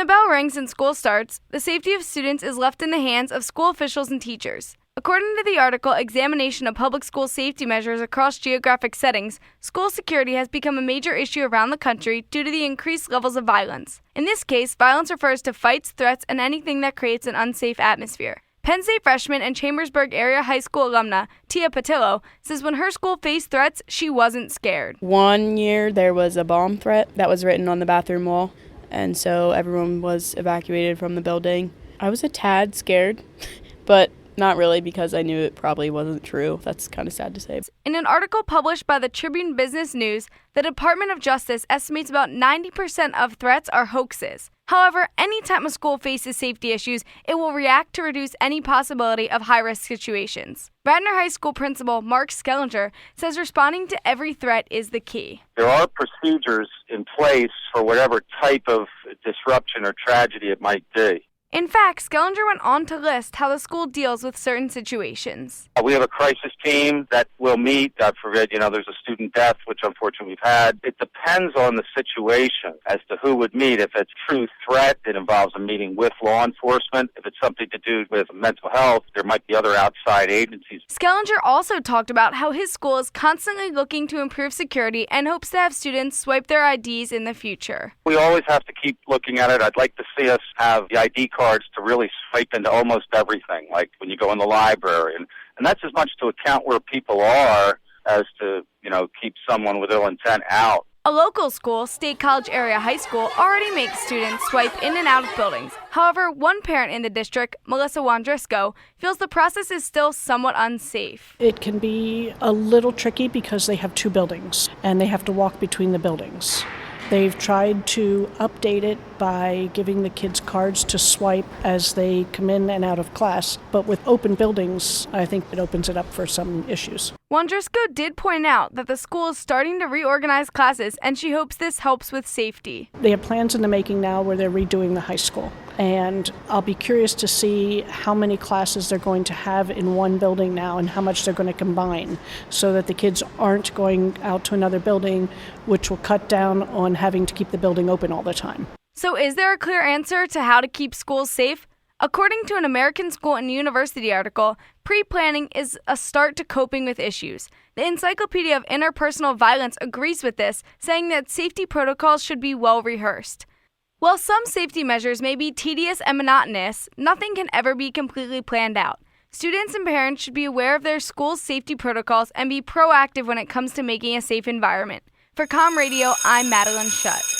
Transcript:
the bell rings and school starts, the safety of students is left in the hands of school officials and teachers. According to the article Examination of Public School Safety Measures Across Geographic Settings, school security has become a major issue around the country due to the increased levels of violence. In this case, violence refers to fights, threats, and anything that creates an unsafe atmosphere. Penn State freshman and Chambersburg Area High School alumna Tia Patillo says when her school faced threats, she wasn't scared. One year there was a bomb threat that was written on the bathroom wall, and so everyone was evacuated from the building. I was a tad scared, but not really, because I knew it probably wasn't true. That's kind of sad to say. In an article published by the Tribune Business News, the Department of Justice estimates about 90% of threats are hoaxes. However, anytime a school faces safety issues, it will react to reduce any possibility of high-risk situations. Radnor High School principal Mark Skellinger says responding to every threat is the key. There are procedures in place for whatever type of disruption or tragedy it might be. In fact, Skellinger went on to list how the school deals with certain situations. We have a crisis team that will meet. God forbid, there's a student death, which unfortunately we've had. It depends on the situation as to who would meet. If it's a true threat, it involves a meeting with law enforcement. If it's something to do with mental health, there might be other outside agencies. Skellinger also talked about how his school is constantly looking to improve security and hopes to have students swipe their IDs in the future. We always have to keep looking at it. I'd like to see us have the ID cards to really swipe into almost everything, like when you go in the library. And that's as much to account where people are as to, keep someone with ill intent out. A local school, State College Area High School, already makes students swipe in and out of buildings. However, one parent in the district, Melissa Wandrisco, feels the process is still somewhat unsafe. It can be a little tricky because they have two buildings and they have to walk between the buildings. They've tried to update it by giving the kids cards to swipe as they come in and out of class, but with open buildings, I think it opens it up for some issues. Wandrisco did point out that the school is starting to reorganize classes, and she hopes this helps with safety. They have plans in the making now where they're redoing the high school, and I'll be curious to see how many classes they're going to have in one building now and how much they're going to combine so that the kids aren't going out to another building, which will cut down on having to keep the building open all the time. So is there a clear answer to how to keep schools safe? According to an American School and University article, pre-planning is a start to coping with issues. The Encyclopedia of Interpersonal Violence agrees with this, saying that safety protocols should be well rehearsed. While some safety measures may be tedious and monotonous, nothing can ever be completely planned out. Students and parents should be aware of their school's safety protocols and be proactive when it comes to making a safe environment. For Com Radio, I'm Madeline Shutt.